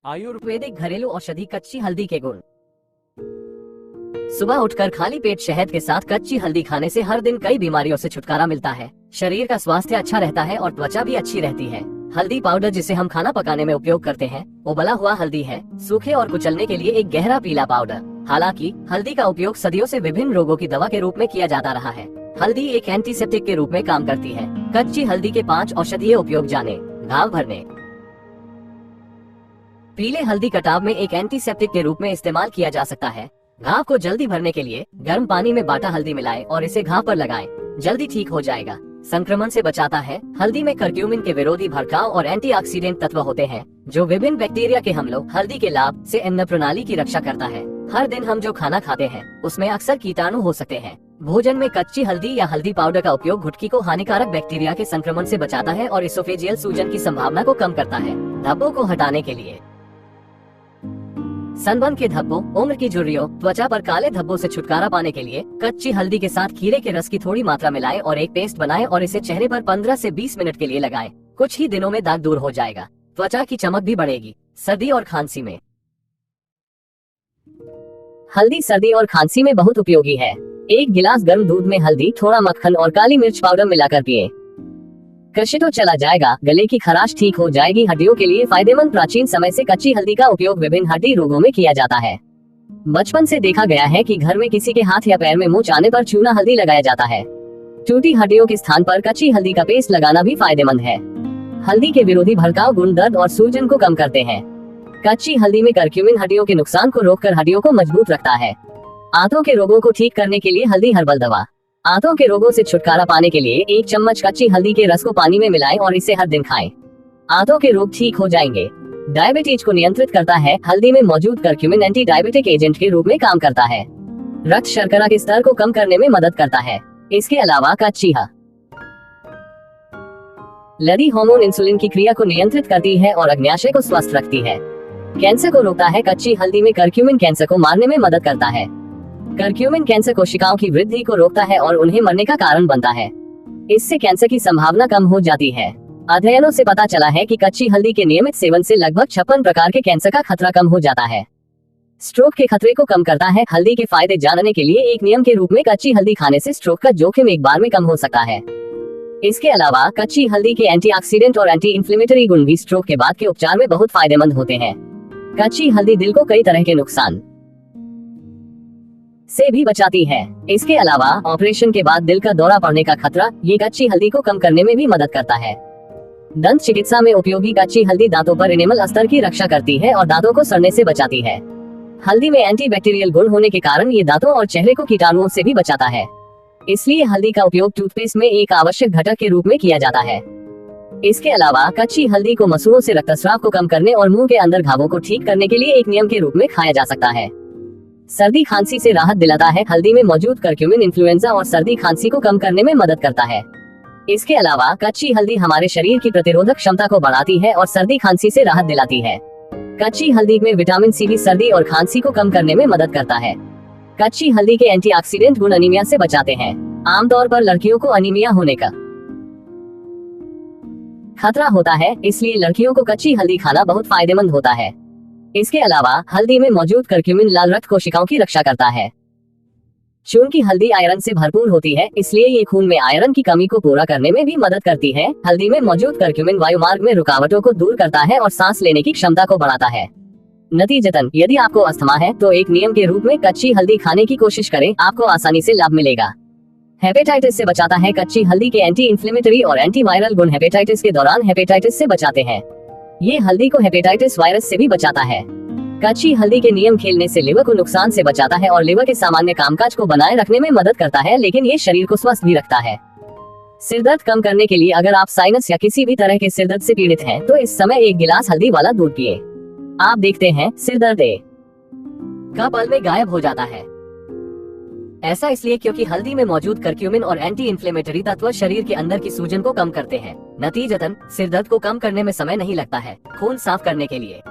आयुर्वेदिक घरेलू औषधि कच्ची हल्दी के गुण। सुबह उठकर खाली पेट शहद के साथ कच्ची हल्दी खाने से हर दिन कई बीमारियों से छुटकारा मिलता है। शरीर का स्वास्थ्य अच्छा रहता है और त्वचा भी अच्छी रहती है। हल्दी पाउडर जिसे हम खाना पकाने में उपयोग करते हैं उबला हुआ हल्दी है, सूखे और कुचलने के लिए एक गहरा पीला पाउडर। हालांकि हल्दी का उपयोग सदियों से विभिन्न रोगों की दवा के रूप में किया जाता रहा है। हल्दी एक एंटीसेप्टिक के रूप में काम करती है। कच्ची हल्दी के 5 औषधीय उपयोग जाने। घाव भरने। पीले हल्दी कटाव में एक एंटीसेप्टिक के रूप में इस्तेमाल किया जा सकता है। घाव को जल्दी भरने के लिए गर्म पानी में बाटा हल्दी मिलाएं और इसे घाव पर लगाएं, जल्दी ठीक हो जाएगा। संक्रमण से बचाता है। हल्दी में करक्यूमिन के विरोधी भड़काऊ और एंटीऑक्सीडेंट तत्व होते हैं जो विभिन्न बैक्टीरिया के हमलों। हल्दी के लाभ से अन्न प्रणाली की रक्षा करता है। हर दिन हम जो खाना खाते हैं उसमें अक्सर कीटाणु हो सकते हैं। भोजन में कच्ची हल्दी या हल्दी पाउडर का उपयोग गुटकी को हानिकारक बैक्टीरिया के संक्रमण से बचाता है और इसोफेजियल सूजन की संभावना को कम करता है। धब्बों को हटाने के लिए। सनबर्न के धब्बों, उम्र की झुर्रियों, त्वचा पर काले धब्बों से छुटकारा पाने के लिए कच्ची हल्दी के साथ खीरे के रस की थोड़ी मात्रा मिलाएं और एक पेस्ट बनाएं और इसे चेहरे पर 15 से 20 मिनट के लिए लगाएं। कुछ ही दिनों में दाग दूर हो जाएगा। त्वचा की चमक भी बढ़ेगी। सर्दी और खांसी में हल्दी सर्दी और खांसी में बहुत उपयोगी है। 1 गिलास गर्म दूध में हल्दी, थोड़ा मक्खन और काली मिर्च पाउडर मिलाकर पिएं। कष्ट तो चला जाएगा, गले की खराश ठीक हो जाएगी। हड्डियों के लिए फायदेमंद। प्राचीन समय से कच्ची हल्दी का उपयोग विभिन्न हड्डी रोगों में किया जाता है। बचपन से देखा गया है कि घर में किसी के हाथ या पैर में मोच आने पर चूना हल्दी लगाया जाता है। टूटी हड्डियों के स्थान पर कच्ची हल्दी का पेस्ट लगाना भी फायदेमंद है। हल्दी के विरोधी भड़काऊ गुण दर्द और सूजन को कम करते हैं। कच्ची हल्दी में करक्यूमिन हड्डियों के नुकसान को रोककर हड्डियों को मजबूत रखता है। आंतों के रोगों को ठीक करने के लिए हल्दी हर्बल दवा। आंतों के रोगों से छुटकारा पाने के लिए 1 चम्मच कच्ची हल्दी के रस को पानी में मिलाएं और इसे हर दिन खाएं। आंतों के रोग ठीक हो जाएंगे। डायबिटीज को नियंत्रित करता है। हल्दी में मौजूद करक्यूमिन एंटी डायबिटिक एजेंट के रूप में काम करता है। रक्त शर्करा के स्तर को कम करने में मदद करता है। इसके अलावा कच्ची हल्दी हार्मोन इंसुलिन की क्रिया को नियंत्रित करती है और अग्न्याशय को स्वस्थ रखती है। कैंसर को रोकता है। कच्ची हल्दी में करक्यूमिन कैंसर को मारने में मदद करता है। करक्यूमिन कैंसर कोशिकाओं की वृद्धि को रोकता है और उन्हें मरने का कारण बनता है। इससे कैंसर की संभावना कम हो जाती है। अध्ययनों से पता चला है कि कच्ची हल्दी के नियमित सेवन से लगभग 56 प्रकार के कैंसर का खतरा कम हो जाता है। स्ट्रोक के खतरे को कम करता है। हल्दी के फायदे जानने के लिए एक नियम के रूप में कच्ची हल्दी खाने से स्ट्रोक का जोखिम एक बार में कम हो सकता है। इसके अलावा कच्ची हल्दी के एंटीऑक्सीडेंट और एंटी इंफ्लेमेटरी गुण भी स्ट्रोक के बाद के उपचार में बहुत फायदेमंद होते हैं। कच्ची हल्दी दिल को कई तरह के नुकसान से भी बचाती है। इसके अलावा ऑपरेशन के बाद दिल का दौरा पड़ने का खतरा ये कच्ची हल्दी को कम करने में भी मदद करता है। दंत चिकित्सा में उपयोगी कच्ची हल्दी दांतों पर एनेमल अस्तर की रक्षा करती है और दांतों को सड़ने से बचाती है। हल्दी में एंटीबैक्टीरियल गुण होने के कारण ये दांतों और चेहरे को कीटाणुओं से भी बचाता है। इसलिए हल्दी का उपयोग टूथपेस्ट में एक आवश्यक घटक के रूप में किया जाता है। इसके अलावा कच्ची हल्दी को मसूड़ों से रक्तस्राव को कम करने और मुंह के अंदर घावों को ठीक करने के लिए एक नियम के रूप में खाया जा सकता है। सर्दी खांसी से राहत दिलाता है। हल्दी में मौजूद करक्यूमिन इन्फ्लुएंजा और सर्दी खांसी को कम करने में मदद करता है। इसके अलावा कच्ची हल्दी हमारे शरीर की प्रतिरोधक क्षमता को बढ़ाती है और सर्दी खांसी से राहत दिलाती है। कच्ची हल्दी में विटामिन सी भी सर्दी और खांसी को कम करने में मदद करता है। कच्ची हल्दी के एंटीऑक्सीडेंट गुण अनीमिया से बचाते हैं। आमतौर पर लड़कियों को अनीमिया होने का खतरा होता है, इसलिए लड़कियों को कच्ची हल्दी खाना बहुत फायदेमंद होता है। इसके अलावा हल्दी में मौजूद करक्यूमिन लाल रक्त कोशिकाओं की रक्षा करता है। चूर्ण की हल्दी आयरन से भरपूर होती है, इसलिए ये खून में आयरन की कमी को पूरा करने में भी मदद करती है। हल्दी में मौजूद करक्यूमिन वायुमार्ग में रुकावटों को दूर करता है और सांस लेने की क्षमता को बढ़ाता है। नतीजतन यदि आपको अस्थमा है तो एक नियम के रूप में कच्ची हल्दी खाने की कोशिश करें, आपको आसानी से लाभ मिलेगा। हेपेटाइटिस से बचाता है। कच्ची हल्दी के एंटी इंफ्लेमेटरी और एंटीवायरल गुण हेपेटाइटिस के दौरान हेपेटाइटिस से बचाते हैं। ये हल्दी को हेपेटाइटिस वायरस से भी बचाता है। कच्ची हल्दी के नियम खेलने से लिवर को नुकसान से बचाता है और लिवर के सामान्य कामकाज को बनाए रखने में मदद करता है, लेकिन ये शरीर को स्वस्थ भी रखता है। सिरदर्द कम करने के लिए अगर आप साइनस या किसी भी तरह के सिरदर्द से पीड़ित हैं, तो इस समय 1 गिलास हल्दी वाला दूध पिए। आप देखते हैं सिरदर्द का पल में गायब हो जाता है। ऐसा इसलिए क्योंकि हल्दी में मौजूद करक्यूमिन और एंटी इंफ्लेमेटरी तत्व शरीर के अंदर की सूजन को कम करते हैं। नतीजतन सिरदर्द को कम करने में समय नहीं लगता है। खून साफ करने के लिए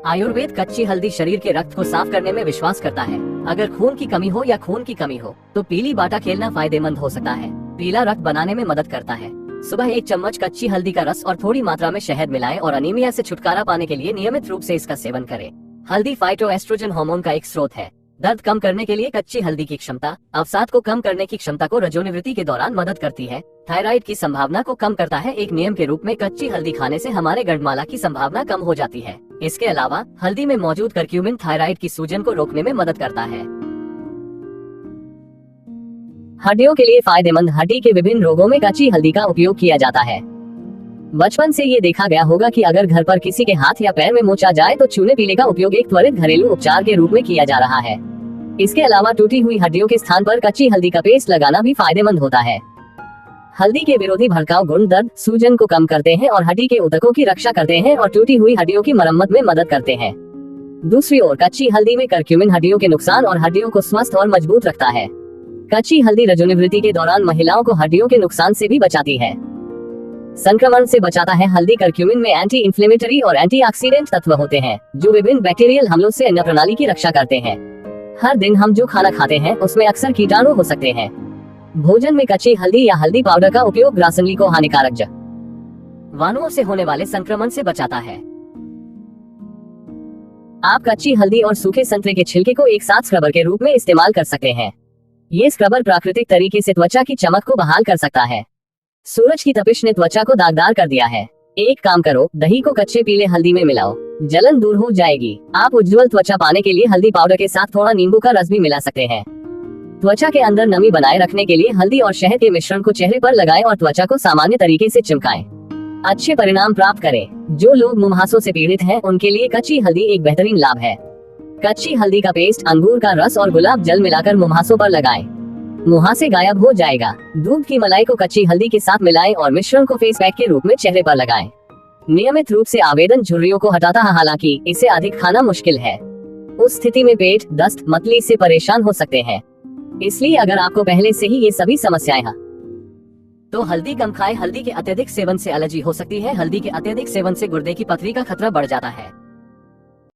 आयुर्वेद कच्ची हल्दी शरीर के रक्त को साफ करने में विश्वास करता है। अगर खून की कमी हो या खून की कमी हो तो पीली बाटा खेलना फायदेमंद हो सकता है। पीला रक्त बनाने में मदद करता है। सुबह 1 चम्मच कच्ची हल्दी का रस और थोड़ी मात्रा में शहद मिलाएं और अनीमिया से छुटकारा पाने के लिए नियमित रूप से इसका सेवन करें। हल्दी फाइटोएस्ट्रोजन हार्मोन का एक स्रोत है। दर्द कम करने के लिए कच्ची हल्दी की क्षमता, अवसाद को कम करने की क्षमता को रजोनिवृत्ति के दौरान मदद करती है। थायराइड की संभावना को कम करता है। एक नियम के रूप में कच्ची हल्दी खाने से हमारे गंडमाला की संभावना कम हो जाती है। इसके अलावा हल्दी में मौजूद करक्यूमिन थायराइड की सूजन को रोकने में मदद करता है। हड्डियों के लिए फायदेमंद। हड्डी के विभिन्न रोगों में कच्ची हल्दी का उपयोग किया जाता है। बचपन से ये देखा गया होगा कि अगर घर पर किसी के हाथ या पैर में मोच आ जाए तो चूने पीले का उपयोग एक त्वरित घरेलू उपचार के रूप में किया जा रहा है। इसके अलावा टूटी हुई हड्डियों के स्थान पर कच्ची हल्दी का पेस्ट लगाना भी फायदेमंद होता है। हल्दी के विरोधी भड़काऊ गुण दर्द, सूजन को कम करते हैं और हड्डी के ऊतकों की रक्षा करते हैं और टूटी हुई हड्डियों की मरम्मत में मदद करते हैं। दूसरी ओर कच्ची हल्दी में करक्यूमिन हड्डियों के नुकसान और हड्डियों को स्वस्थ और मजबूत रखता है। कच्ची हल्दी रजोनिवृत्ति के दौरान महिलाओं को हड्डियों के नुकसान से भी बचाती है, संक्रमण से बचाता है। हल्दी करक्यूमिन में एंटी इंफ्लेमेटरी और एंटीऑक्सीडेंट तत्व होते हैं जो विभिन्न बैक्टीरियल हमलों से अन्न प्रणाली की रक्षा करते हैं। हर दिन हम जो खाना खाते हैं उसमें अक्सर कीटाणु हो सकते हैं। भोजन में कच्ची हल्दी या हल्दी पाउडर का उपयोग ग्रासनली को हानिकारक जीवाणुओं से होने वाले संक्रमण से बचाता है। आप कच्ची हल्दी और सूखे संतरे के छिलके को एक साथ स्क्रबर के रूप में इस्तेमाल कर सकते हैं। ये स्क्रबर प्राकृतिक तरीके से त्वचा की चमक को बहाल कर सकता है। सूरज की तपिश ने त्वचा को दागदार कर दिया है। एक काम करो, दही को कच्चे पीले हल्दी में मिलाओ, जलन दूर हो जाएगी। आप उज्जवल त्वचा पाने के लिए हल्दी पाउडर के साथ थोड़ा नींबू का रस भी मिला सकते हैं। त्वचा के अंदर नमी बनाए रखने के लिए हल्दी और शहद के मिश्रण को चेहरे पर लगाएं और त्वचा को सामान्य तरीके से चिमकाएं। अच्छे परिणाम प्राप्त करें। जो लोग मुहासों से पीड़ित हैं उनके लिए कच्ची हल्दी एक बेहतरीन लाभ है। कच्ची हल्दी का पेस्ट, अंगूर का रस और गुलाब जल मिलाकर मुहासों पर लगाएं। मुहासे गायब हो जाएगा। दूध की मलाई को कच्ची हल्दी के साथ मिलाएं और मिश्रण को फेस पैक के रूप में चेहरे पर लगाएं। नियमित रूप से आवेदन झुर्रियों को हटाता है, हालांकि इसे अधिक खाना मुश्किल है। उस स्थिति में पेट, दस्त, मतली से परेशान हो सकते हैं। इसलिए अगर आपको पहले से ही ये सभी समस्याएं हैं तो हल्दी कम खाएं। हल्दी के अत्यधिक सेवन से एलर्जी हो सकती है। हल्दी के अत्यधिक सेवन से गुर्दे की पथरी का खतरा बढ़ जाता है।